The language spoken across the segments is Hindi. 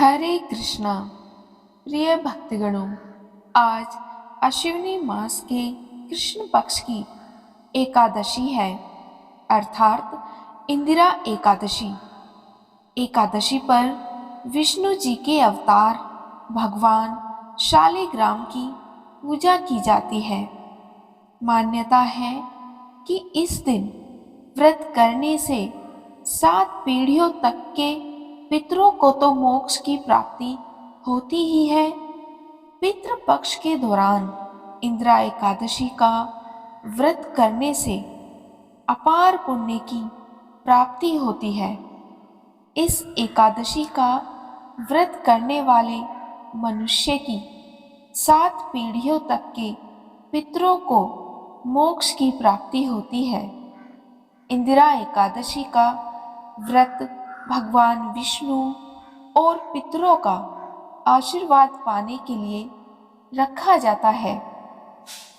हरे कृष्णा। प्रिय भक्तगणों, आज अश्विनी मास के कृष्ण पक्ष की एकादशी है, अर्थात इंदिरा एकादशी। एकादशी पर विष्णु जी के अवतार भगवान शालिग्राम की पूजा की जाती है। मान्यता है कि इस दिन व्रत करने से 7 पीढ़ियों तक के पितरों को तो मोक्ष की प्राप्ति होती ही है। पितृ पक्ष के दौरान इंदिरा एकादशी का व्रत करने से अपार पुण्य की प्राप्ति होती है। इस एकादशी का व्रत करने वाले मनुष्य की 7 पीढ़ियों तक के पितरों को मोक्ष की प्राप्ति होती है। इंदिरा एकादशी का व्रत भगवान विष्णु और पितरों का आशीर्वाद पाने के लिए रखा जाता है।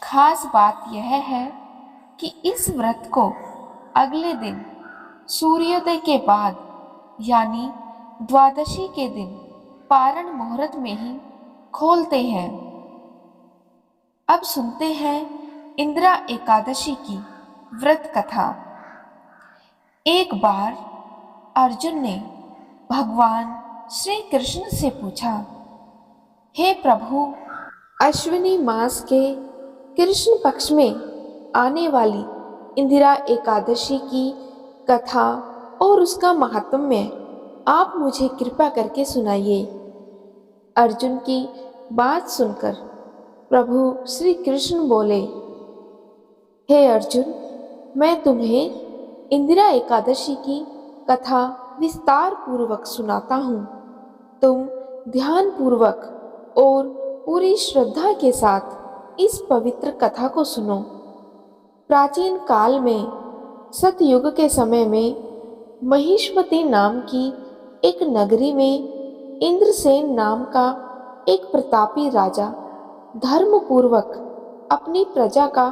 खास बात यह है कि इस व्रत को अगले दिन सूर्योदय के बाद यानी द्वादशी के दिन पारण मुहूर्त में ही खोलते हैं। अब सुनते हैं इंदिरा एकादशी की व्रत कथा। एक बार अर्जुन ने भगवान श्री कृष्ण से पूछा, हे प्रभु, अश्विनी मास के कृष्ण पक्ष में आने वाली इंदिरा एकादशी की कथा और उसका महात्म्य आप मुझे कृपा करके सुनाइए। अर्जुन की बात सुनकर प्रभु श्री कृष्ण बोले, हे अर्जुन, मैं तुम्हें इंदिरा एकादशी की कथा विस्तार पूर्वक सुनाता हूँ। तुम ध्यान पूर्वक और पूरी श्रद्धा के साथ इस पवित्र कथा को सुनो। प्राचीन काल में सतयुग के समय में महिष्मति नाम की एक नगरी में इंद्रसेन नाम का एक प्रतापी राजा धर्म पूर्वक अपनी प्रजा का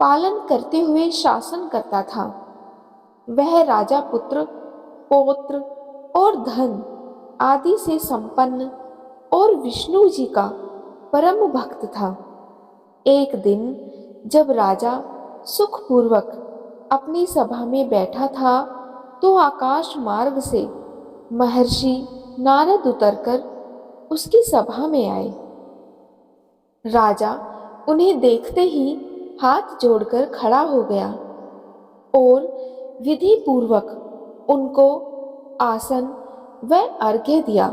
पालन करते हुए शासन करता था। वह राजा पुत्र, पौत्र और धन आदि से संपन्न और विष्णु जी का परम भक्त था। एक दिन जब राजा सुखपूर्वक अपनी सभा में बैठा था तो आकाश मार्ग से महर्षि नारद उतरकर उसकी सभा में आए। राजा उन्हें देखते ही हाथ जोड़कर खड़ा हो गया और विधि पूर्वक उनको आसन व अर्घ्य दिया।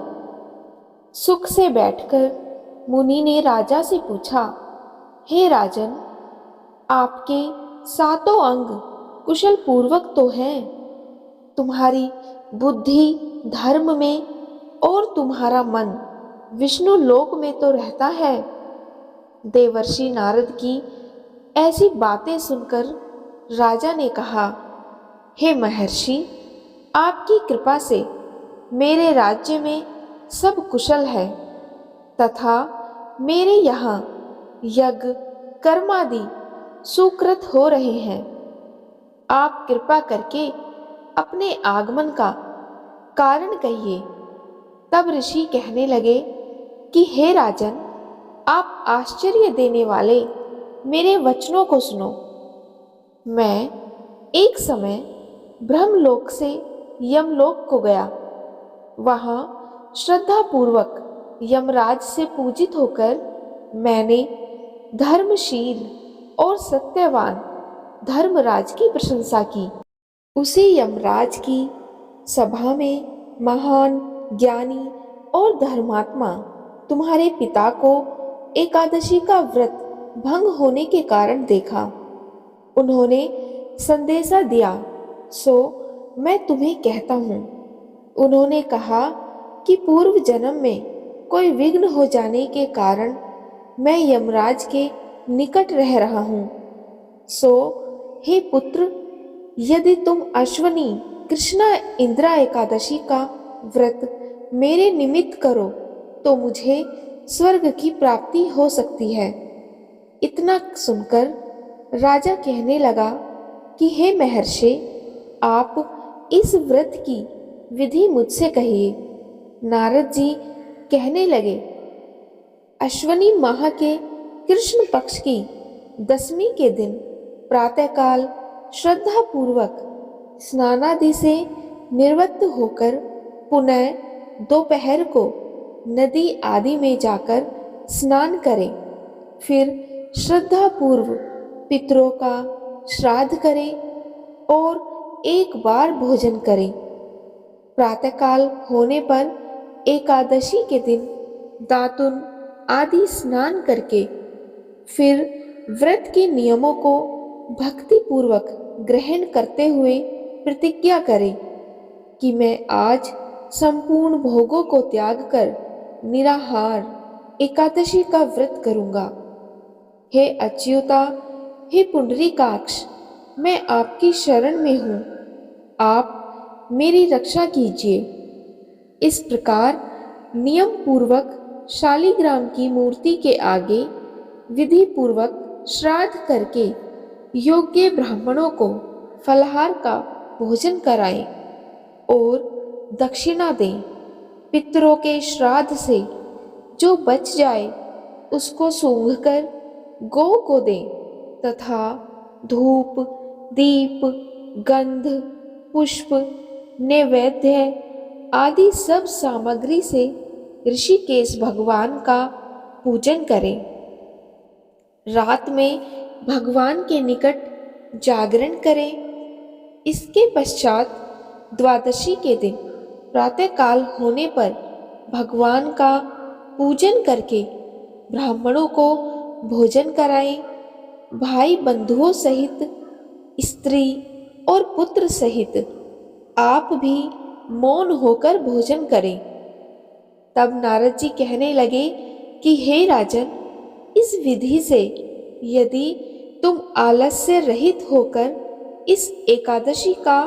सुख से बैठकर मुनि ने राजा से पूछा, हे राजन, आपके 7 अंग कुशल पूर्वक तो हैं। तुम्हारी बुद्धि धर्म में और तुम्हारा मन विष्णु लोक में तो रहता है। देवर्षि नारद की ऐसी बातें सुनकर राजा ने कहा, हे महर्षि, आपकी कृपा से मेरे राज्य में सब कुशल है तथा मेरे यहाँ यज्ञ कर्मादि सुकृत हो रहे हैं। आप कृपा करके अपने आगमन का कारण कहिए। तब ऋषि कहने लगे कि हे राजन, आप आश्चर्य देने वाले मेरे वचनों को सुनो। मैं एक समय ब्रह्मलोक से यमलोक को गया। वहाँ श्रद्धा पूर्वक यमराज से पूजित होकर मैंने धर्मशील और सत्यवान धर्मराज की प्रशंसा की। उसी यमराज की सभा में महान ज्ञानी और धर्मात्मा तुम्हारे पिता को एकादशी का व्रत भंग होने के कारण देखा। उन्होंने संदेशा दिया, सो मैं तुम्हें कहता हूँ। उन्होंने कहा कि पूर्व जन्म में कोई विघ्न हो जाने के कारण मैं यमराज के निकट रह रहा हूँ। सो हे पुत्र, यदि तुम अश्विनी कृष्णा इंदिरा एकादशी का व्रत मेरे निमित्त करो तो मुझे स्वर्ग की प्राप्ति हो सकती है। इतना सुनकर राजा कहने लगा कि हे महर्षि, आप इस व्रत की विधि मुझसे कहिए। नारद जी कहने लगे, अश्वनी माह के कृष्ण पक्ष की दसवीं के दिन प्रातःकाल श्रद्धा पूर्वक स्नानादि से निवृत्त होकर पुनः दोपहर को नदी आदि में जाकर स्नान करें। फिर श्रद्धा पूर्व पितरों का श्राद्ध करें और एक बार भोजन करें। प्रातःकाल होने पर एकादशी के दिन दातुन आदि स्नान करके फिर व्रत के नियमों को भक्ति पूर्वक ग्रहण करते हुए प्रतिज्ञा करें कि मैं आज संपूर्ण भोगों को त्याग कर निराहार एकादशी का व्रत करूंगा। हे अच्युता, हे पुंडरीकाक्ष, मैं आपकी शरण में हूँ, आप मेरी रक्षा कीजिए। इस प्रकार नियम पूर्वक शालिग्राम की मूर्ति के आगे विधि पूर्वक श्राद्ध करके योग्य ब्राह्मणों को फलाहार का भोजन कराएं और दक्षिणा दें। पितरों के श्राद्ध से जो बच जाए उसको सूंघकर गौ को दें तथा धूप, दीप, गंध, पुष्प, नैवेद्य आदि सब सामग्री से ऋषिकेश भगवान का पूजन करें। रात में भगवान के निकट जागरण करें। इसके पश्चात द्वादशी के दिन प्रातःकाल होने पर भगवान का पूजन करके ब्राह्मणों को भोजन कराएं। भाई बंधुओं सहित, स्त्री और पुत्र सहित आप भी मौन होकर भोजन करें। तब नारद जी कहने लगे कि हे राजन, इस विधि से यदि तुम आलस्य रहित होकर इस एकादशी का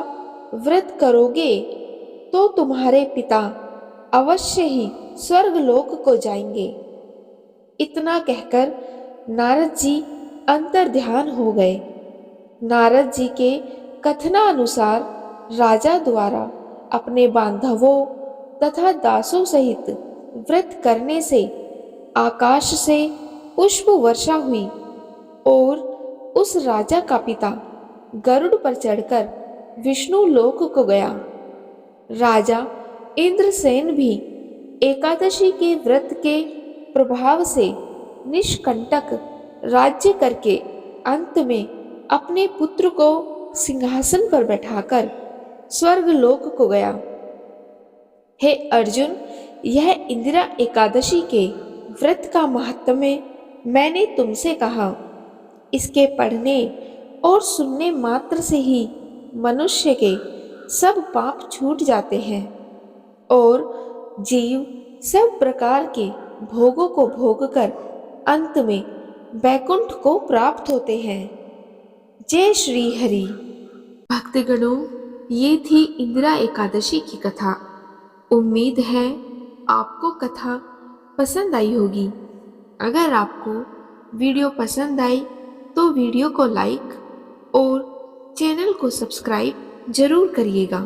व्रत करोगे तो तुम्हारे पिता अवश्य ही स्वर्गलोक को जाएंगे। इतना कहकर नारद जी अंतर्ध्यान हो गए। नारद जी के कथनानुसार राजा द्वारा अपने बांधवों तथा दासों सहित व्रत करने से आकाश से पुष्प वर्षा हुई और उस राजा का पिता गरुड़ पर चढ़कर विष्णु लोक को गया। राजा इंद्रसेन भी एकादशी के व्रत के प्रभाव से निष्कंटक राज्य करके अंत में अपने पुत्र को सिंहासन पर बैठाकर स्वर्गलोक को गया। हे अर्जुन, यह इंदिरा एकादशी के व्रत का महात्म्य मैंने तुमसे कहा। इसके पढ़ने और सुनने मात्र से ही मनुष्य के सब पाप छूट जाते हैं और जीव सब प्रकार के भोगों को भोगकर अंत में वैकुंठ को प्राप्त होते हैं। जय श्री हरि। भक्तगणों, ये थी इंदिरा एकादशी की कथा। उम्मीद है आपको कथा पसंद आई होगी। अगर आपको वीडियो पसंद आई तो वीडियो को लाइक और चैनल को सब्सक्राइब जरूर करिएगा।